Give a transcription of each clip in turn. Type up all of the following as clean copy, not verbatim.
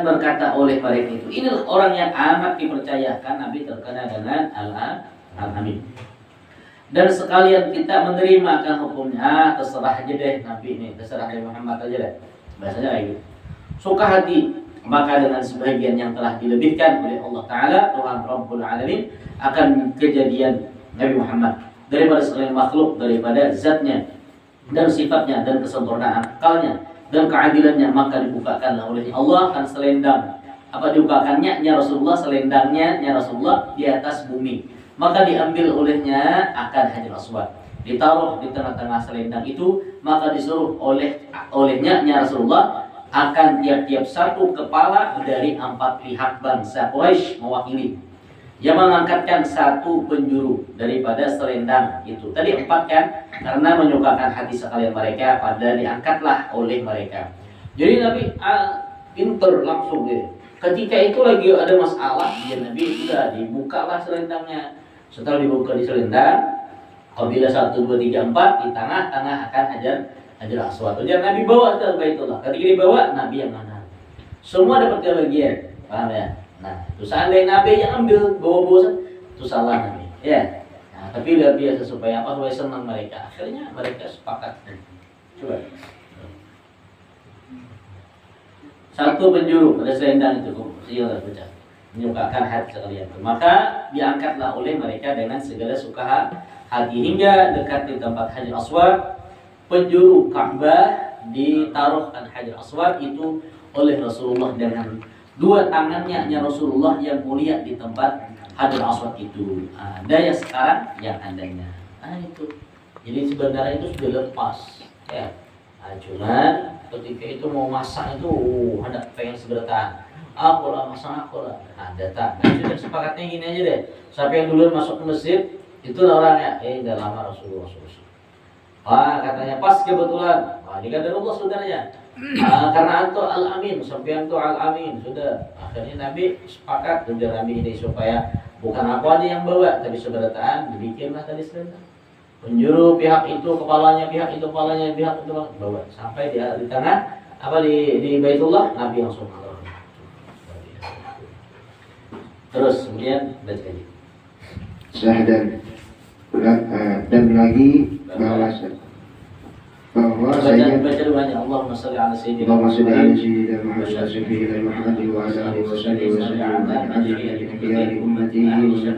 akan berkata oleh mereka itu, inilah orang yang amat dipercayakan. Nabi terkenal dengan Al-Amin. Dan sekalian kita menerima akan hukumnya, terserah aja deh Nabi ini, terserah Nabi Muhammad aja deh. Bahasanya kayak gitu. Suka hati, maka dengan sebagian yang telah dilebihkan oleh Allah Ta'ala, Tuhan Rabbul Alamin, akan kejadian Nabi Muhammad daripada sekalian makhluk, daripada zatnya dan sifatnya dan kesempurnaan akalnya dan keadilannya, maka dibukakanlah oleh Allah akan selendang. Apa dibukakannya? Rasulullah, selendangnya Rasulullah di atas bumi. Maka diambil olehnya akan Hajar Aswad, ditaruh di tengah-tengah selendang itu. Maka disuruh olehnya Rasulullah akan tiap-tiap satu kepala dari 4 pihak bangsa Quraisy mewakili, yang mengangkatkan satu penjuru daripada selendang itu. Tadi 4 kan, karena menyukakan hati sekalian mereka, pada diangkatlah oleh mereka. Jadi Nabi pinter langsung gitu. Ketika itu lagi ada masalah, ya Nabi sudah dibukalah selendangnya. Setelah dibuka di selendang, apabila 1, 2, 3, 4 di tengah-tengah akan Hajar Aswad. Jadi Nabi bawa ke Baitullah. Ketika dibawa, Nabi yang mana? Semua dapat kebagian, paham ya? Nah, itu seandainya Nabi yang ambil bawa-bawa, itu salah Nabi. Ya. Nah, tapi luar biasa supaya apa? Supaya senang mereka. Akhirnya mereka sepakat. Coba. Satu penjuru pada selendang itu, silakan baca. Menyukakan hati sekalian. Maka diangkatlah oleh mereka dengan segala suka hati hingga dekat di tempat Hajar Aswad. Penjuru Ka'bah ditaruhkan Hajar Aswad itu oleh Rasulullah dengan 2 tangannya Rasulullah yang mulia di tempat Hajar Aswad itu. Daya sekarang yang adanya. Itu. Jadi sebenarnya itu sudah lepas. Ya. Cuman ketika itu mau masak itu ada pengen segera tahan. Aku lah masak aku lah. Datang. Sudah sepakatnya gini aja deh. Siapa yang duluan masuk ke masjid, itulah orangnya. Udah lama Rasulullah. Katanya pas kebetulan. Ini kan dari Allah saudaranya. Karena antu Al-Amin, sampai antu Al-Amin sudah. Akhirnya Nabi sepakat dengan Nabi ini supaya bukan aku aja yang bawa, tapi seberataan dibikinlah tadi selendang. Penjuru pihak itu kepalanya, pihak itu kepalanya, pihak itu bawa sampai di tengah di Baitullah. Nabi langsung Allah. Terus kemudian baca lagi. Dan lagi bahwa saya baca banyak. Allahumma shalli ala sayyidina Muhammad wa ala alihi wa sahbihi wa sallam ala ummatihi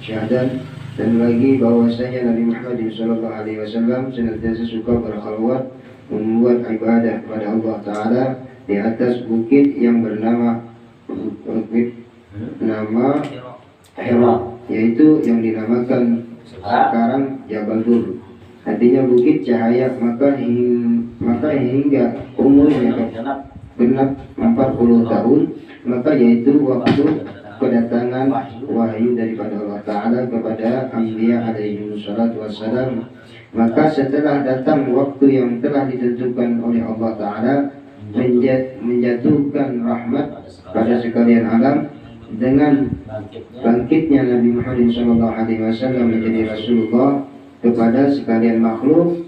syahadat. Dan lagi bahwasanya Nabi Muhammad sallallahu alaihi wasallam senantiasa suka berkhalwat membuat ibadah pada Allah Ta'ala di atas bukit yang bernama Hira, yaitu yang dinamakan sekarang Jabal Nur, artinya bukit cahaya. Maka hingga umurnya genap 40 tahun, maka yaitu waktu kedatangan wahyu daripada Allah Ta'ala kepada Anbiya alaihi salatu wassalam. Maka setelah datang waktu yang telah ditentukan oleh Allah Ta'ala menjatuhkan rahmat pada sekalian alam dengan bangkitnya Nabi Muhammad SAW menjadi Rasulullah kepada sekalian makhluk,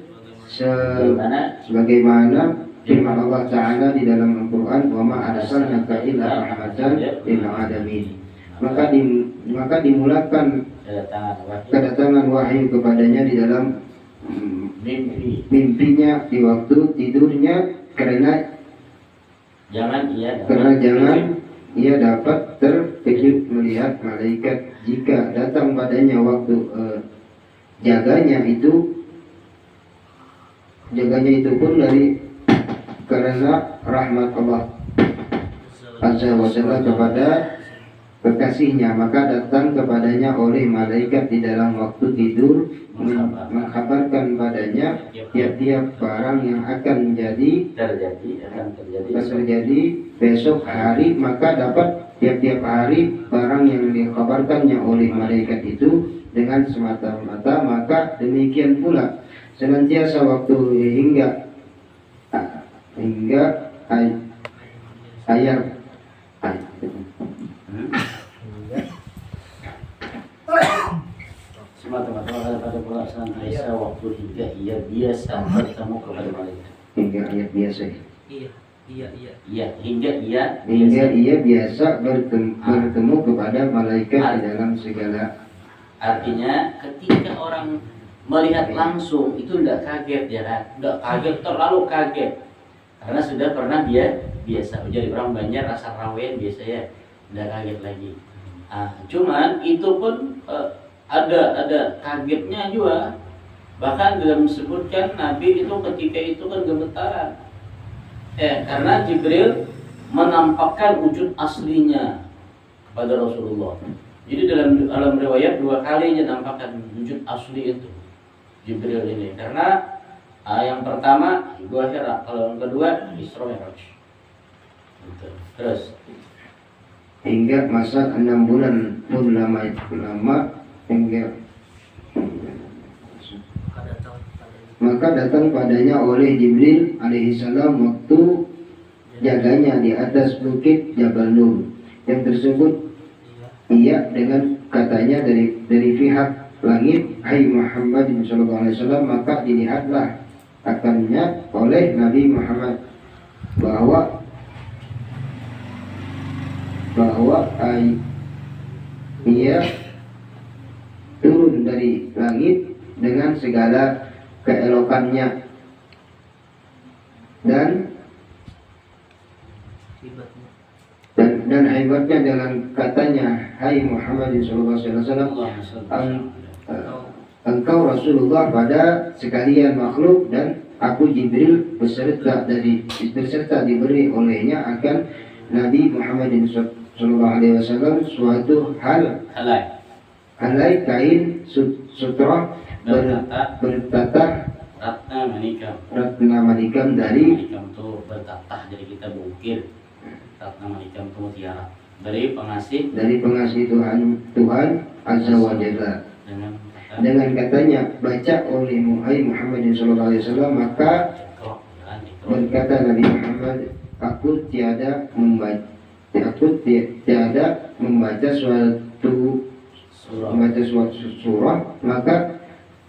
sebagaimana firman Allah Ta'ala di dalam Al-Quran, wa ma arsalnaka illa rahmatan lil alamin. Maka dimulakan kedatangan wahyu kepadanya di dalam mimpinya di waktu tidurnya, karena jangan ia dapat terkejut melihat malaikat jika datang padanya waktu jaganya itu pun dari karena rahmat Allah Azza wa Jalla kepada kekasihnya. Maka datang kepadanya oleh malaikat di dalam waktu tidur mengkabarkan padanya tiap-tiap barang yang akan terjadi besok hari. Maka dapat tiap-tiap hari barang yang dikabarkannya oleh malaikat itu dengan semata-mata. Maka demikian pula senantiasa waktu hingga ayat semata-mata pada pelaksanaan Aisyah waktu hingga ia biasa bertemu kepada malaikat. hingga ayat biasa. Iya, hingga ia biasa bertemu kepada malaikat di dalam segala. Artinya ketika orang melihat langsung itu tidak kaget ya kan, tidak kaget, terlalu kaget karena sudah pernah dia biasa. Jadi orang Banjar rasa rawen biasa ya, tidak kaget lagi. Cuman itu pun ada kagetnya juga. Bahkan dalam disebutkan Nabi itu ketika itu kan gemetaran. Karena Jibril menampakkan wujud aslinya kepada Rasulullah. Jadi dalam riwayat 2 kali dia nampakkan wujud asli itu Jibril ini. Karena yang pertama Gua Hira, kalau yang kedua Isra Mi'raj. Terus hingga masa 6 bulan pun lama hingga maka datang padanya oleh Jibril alaihissalam waktu jaganya di atas bukit Jabal Nur. Yang tersebut ia dengan katanya dari pihak langit, hai Muhammad sallallahu alaihi wasallam, maka dilihatlah akannya oleh Nabi Muhammad bahwa ia turun dari langit dengan segala keelokannya dan hebatnya dengan katanya, hai Muhammad sallallahu alaihi wasallam, engkau Rasulullah pada sekalian makhluk dan aku Jibril beserta diberi olehnya akan Nabi Muhammad sallallahu alaihi wasallam suatu helai kain sutra bertatah ratna manikam dari manikam itu bertatah, jadi kita bungkir. Ratna manikam itu mutiara dari pengasih Tuhan Azza wa Jalla. Dengan katanya, baca oleh Muhammad sallallahu alaihi wasallam, maka berkata Nabi Muhammad, aku tiada membaca suatu surah, maka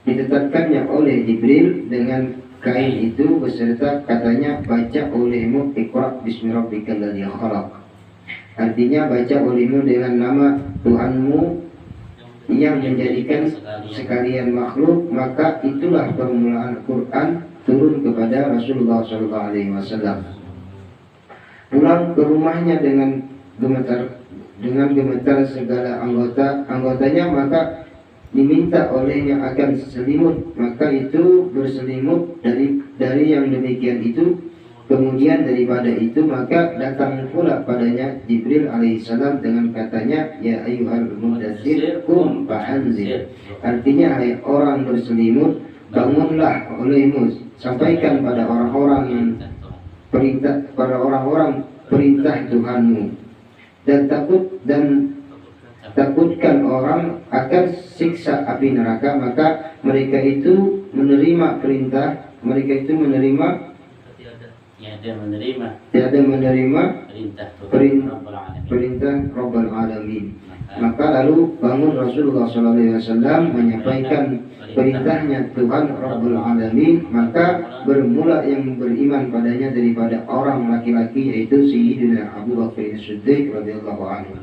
ditetapkannya oleh Jibril dengan kain itu beserta katanya, baca olehmu Iqra bismi rabbikal ladzi khalaq. Artinya baca olehmu dengan nama Tuhanmu yang menjadikan sekalian makhluk. Maka itulah permulaan Quran turun kepada Rasulullah SAW. Pulang ke rumahnya dengan gemetar segala anggotanya, maka diminta olehnya akan selimut, maka itu berselimut dari yang demikian itu. Kemudian daripada itu maka datang pula padanya Jibril alaihissalam dengan katanya, ya ayyuhal mudaththir qum fa'anzir. Artinya, hai orang berselimut, bangunlah olehmu, sampaikan pada orang-orang perintah Tuhanmu, dan takutkan orang akan siksa api neraka. Maka mereka itu menerima tiada menerima perintah Rabbul Alamin. Maka lalu bangun Rasulullah SAW menyampaikan perintahnya Tuhan Rabbul Alamin. Maka bermula yang beriman padanya daripada orang laki-laki, yaitu Sayyidina Abu Bakar As-Siddiq radhiyallahu anhu,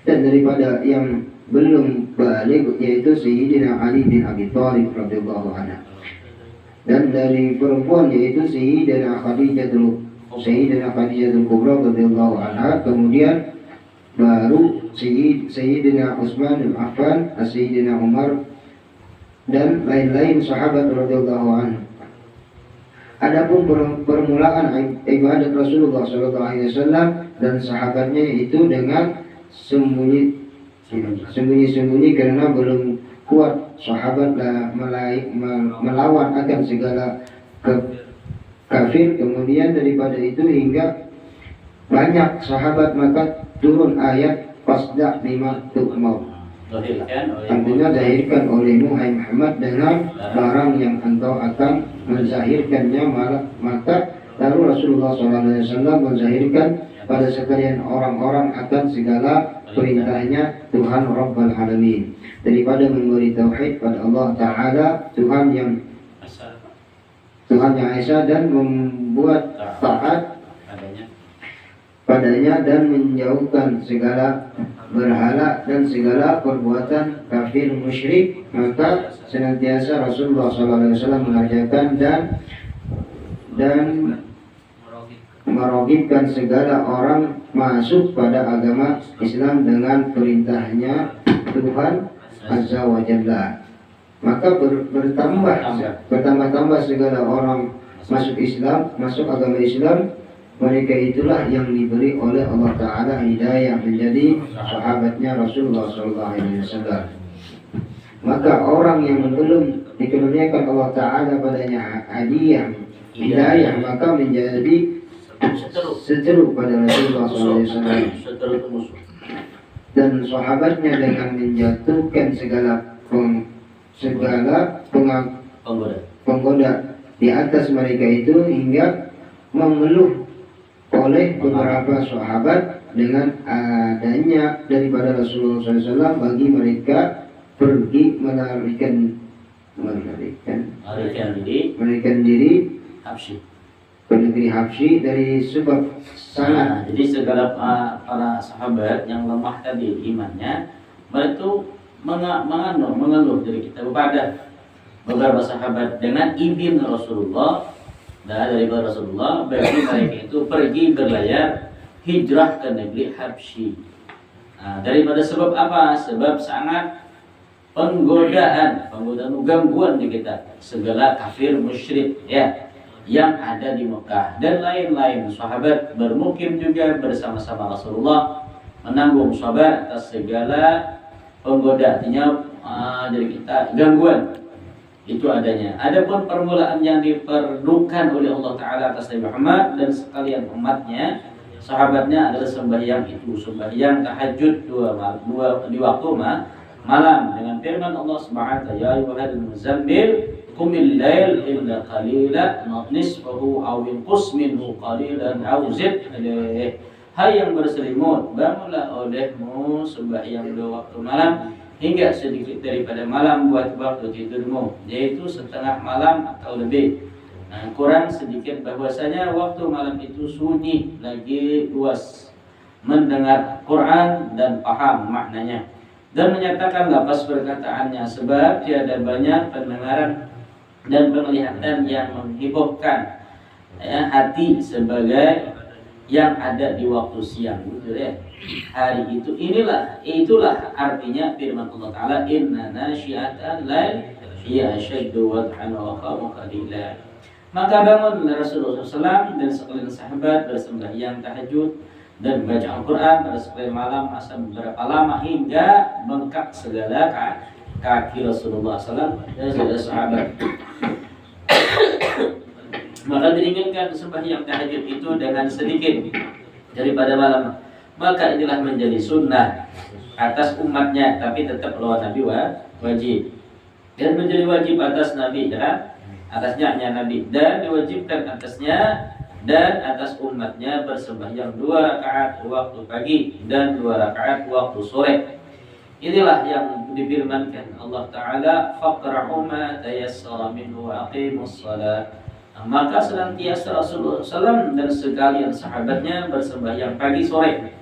dan daripada yang belum balik, yaitu Sayyidina Ali bin Abi Thalib radhiyallahu anhu, dan dari perempuan yaitu Sayyidina Khadijatul Kubra radhiyallahu anha. Kemudian baru Sayyidina Utsman bin Affan, Sayyidina Umar, dan lain-lain sahabat radhiyallahu anhu. Adapun permulaan ibadat Rasulullah SAW dan sahabatnya itu dengan sembunyi karena belum kuat sahabat melawan akan segala kafir. Kemudian daripada itu hingga banyak sahabat, maka turun ayat fasda' bima tu'mar. Artinya dahirkan olehmu hai Muhammad dengan barang yang engkau akan menzahirkannya. Maka lalu Rasulullah SAW menzahirkan pada sekalian orang-orang akan segala perintahnya Tuhan Rabbul Alamin, daripada memberi tauhid pada Allah Ta'ala Tuhan yang Esa, dan membuat taat padanya dan menjauhkan segala berhala dan segala perbuatan kafir musyrik, maka senantiasa Rasulullah SAW mengajarkan dan meragibkan segala orang masuk pada agama Islam dengan perintahnya Tuhan Azza wa Jalla. Maka bertambah segala orang masuk Islam, masuk agama Islam. Mereka itulah yang diberi oleh Allah Ta'ala hidayah menjadi sahabatnya Rasulullah SAW. Maka orang yang belum dikaruniakan Allah Ta'ala padanya hadiah hidayah, maka menjadi seteru pada Rasulullah SAW dan sahabatnya dengan menjatuhkan segala penggoda di atas mereka itu, hingga mengeluh oleh beberapa sahabat dengan adanya daripada Rasulullah SAW bagi mereka pergi melarikan diri ke negeri Habsyi dari sebab sangat. Jadi segala para sahabat yang lemah tadi imannya, mereka itu mengeluh dari kita kepada beberapa sahabat dengan izin Rasulullah. Dari Rasulullah bagi mereka itu pergi berlayar hijrah ke negeri Habsyi. Daripada sebab apa? Sebab sangat penggodaan gangguan di kita segala kafir musyrik ya yang ada di Mekah dan lain-lain. Sahabat bermukim juga bersama-sama Rasulullah, menanggung sabar atas segala penggoda, artinya dari kita gangguan itu adanya. Adapun permulaan yang diperlukan oleh Allah Ta'ala atas Nabi Muhammad dan sekalian umatnya, sahabatnya adalah sembahyang itu, sembahyang tahajud dua di waktu malam dengan firman Allah Subhanahu wa ta'ala, ya ayyuhal muzammil qumil lail illa qalila nisfahu aw inqus minhu qalilan aw zid alaihi. Hai yang berselimut, bangunlah olehmu sembahyang dua waktu malam hingga sedikit daripada malam buat waktu tidurmu, yaitu setengah malam atau lebih. Kurang sedikit, bahwasanya waktu malam itu sunyi lagi luas mendengar Quran dan paham maknanya, dan menyatakan lafaz perkataannya, sebab tiada banyak pendengaran dan penglihatan yang menghibaukan hati sebagai yang ada di waktu siang, gitu ya. Hari itu itulah artinya firman Allah Ta'ala, inna nasyi'atal lail hiya asyaddu wad'an wa aqwamu qalila. Maka bangunlah Rasulullah SAW dan sekalian sahabat bersembahyang tahajud dan baca Al-Quran pada sekalian malam masa beberapa lama hingga bengkak segala kaki Rasulullah SAW dan segala sahabat. Maka diinginkan sembahyang tahajud itu dengan sedikit daripada malam. Maka inilah menjadi sunnah atas umatnya, tapi tetap lawan Nabi wajib, dan menjadi wajib atas Nabi dan atasnya Nabi, dan diwajibkan atasnya dan atas umatnya bersembahyang 2 rakaat waktu pagi dan 2 rakaat waktu sore. Inilah yang difirmankan Allah Ta'ala, faqra'u ma tayassara minhu wa aqimus shalah. Maka senantiasa Rasulullah SAW dan sekalian sahabatnya bersembahyang pagi sore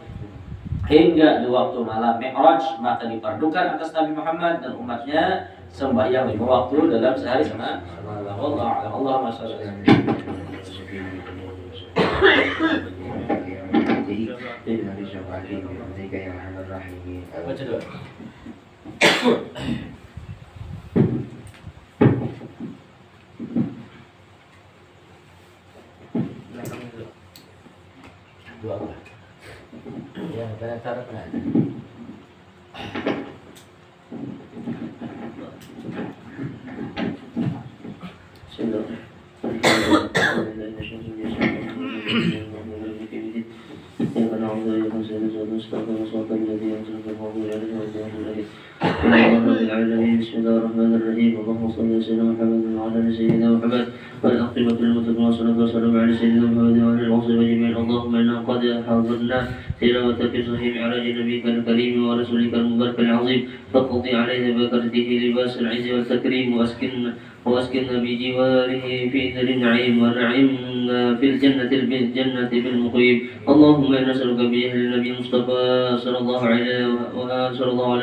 hingga di waktu malam Mi'raj, maka diperdukan atas Nabi Muhammad dan umatnya sembahyang 5 waktu dalam sehari sama Allah. Allahumma shalli ala ya, dan cara Bismillahirrahmanirrahim. Allahumma shalli ala sayyidina Muhammad wa ala ali sayyidina Muhammad wa aqim al-muttaqin wa sallallahu alaihi wa sallam ala sayyidina Muhammad wa ala alihi wa sahbihi ajma'in. Allahumma inna qad حضرنا تلاوة في صحيح معراج نبيك الكريم ورسولك المبارك العظيم فاقضي علينا ببركته لباس العز والتكريم واسكننا بجواره في دار النعيم ونعمنا في الجنة بالمقيم. اللهم إنا نسألك بجاه النبي المصطفى صلى الله عليه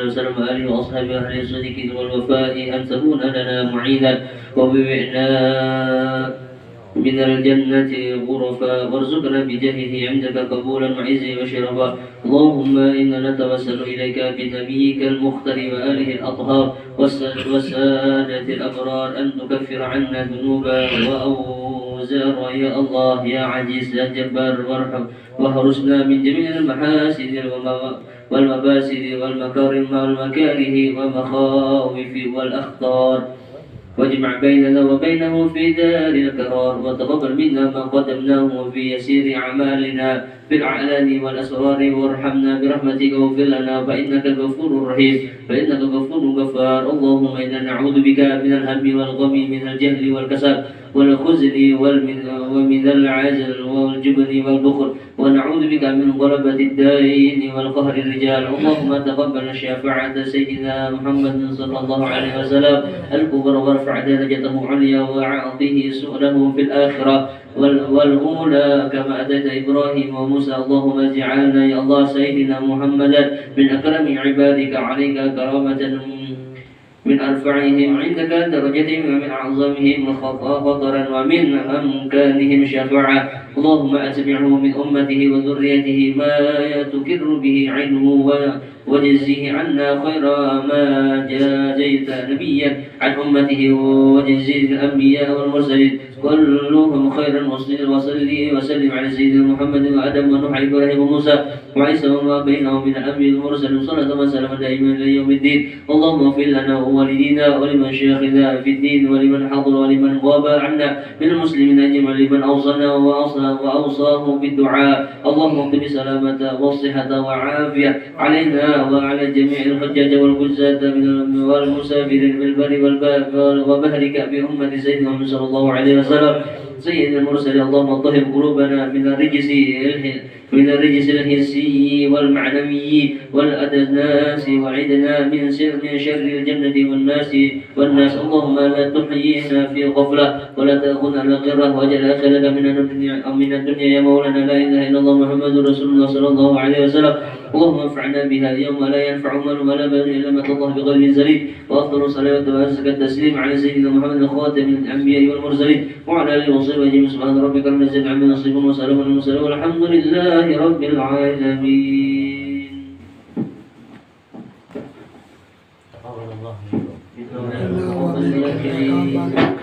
وسلم وآله وأصحابه أهل الصدق والوفاء أن تكون لنا معينا وبوئنا من الجنة غرفا وارزقنا بجاهه عندك قبولا وعزا وشرفا. اللهم إنا نتوسل إليك بنبيك المختار وآله الأطهار والسادة الأبرار أن تكفر عنا ذنوبا وأوزارا يا الله يا عزيز يا جبار وارحم واحرسنا من جميع المحاسن والمفاسد والمكارم والمكاره والمخاوف والأخطار واجمع بيننا وبينه في دار القرار وتقبل منا ما قدمناه في يسير أعمالنا في الأعلان والأسرار وارحمنا برحمتك واغفر لنا فإنك الغفور الرحيم فإنك غفور غفار. اللهم إنا نعوذ بك من الهم والغم من الجهل والكسل والخزي ومن العجل والجبن والبخل ونعوذ بك من غلبة الدين والقهر الرجال. اللهم تقبل شفاعة سيدنا محمد صلى الله عليه وسلم الكبرى وارفع درجته عليا وأعطه سؤله في الآخرة والأولى كما أتيت إبراهيم وموسى. اللهم اجعلنا يا الله سيدنا محمدا من أكرم عبادك عليك كرامة من أرفعهم عندك درجتهم ومن أعظمهم خطرا ومن أمكانهم شفاعة. اللهم أتبعه من أمته وذريته ما تكر به عينه وجزيه عنا خير ما جازيت نبيا عن أمته وجزيه الأنبياء والمرسلين كلهم خيرا وصلي وسلم على سيدنا محمد وآدم ونوح إبراهيم وموسى وعيسى وما بينهم من الأنبياء والمرسلين صلاة وسلاما دائما إلى يوم الدين. اللهم اغفر لنا ووالدينا ولمن شيخنا في الدين ولمن حضر ولمن غاب عنا من المسلمين أجمعين لمن أوصانا وأوصاه بالدعاء. اللهم اقم السلامة والصحة والعافية علينا وعلى جميع الحجاج والحجاج والمسافرين بالبر وبحرك بأمة سيدنا محمد صلى الله عليه وسلم سيد المرسلين. اللهم طهر قلوبنا من الرجس الحسي والمعنوي والأدناس وعدنا من شر الجنة والناس. اللهم لا تحيينا في غفلة ولا تأخذنا على غرة واجعل آخرك من الدنيا يا مولانا لا إله إلا الله محمد رسول الله صلى الله عليه وسلم. اللهم انفعنا بها يوم لا ينفع مال ولا بنون إلا من أتى الله بقلب سليم. وأفضل الصلاة وأزكى التسليم على سيدنا محمد خاتم الأنبياء والمرسلين وعلى آله وصحبه أجمعين. سبحان ربك رب العزة عما يصفون وسلام على المرسلين والحمد لله رب العالمين. تقبل الله منكم.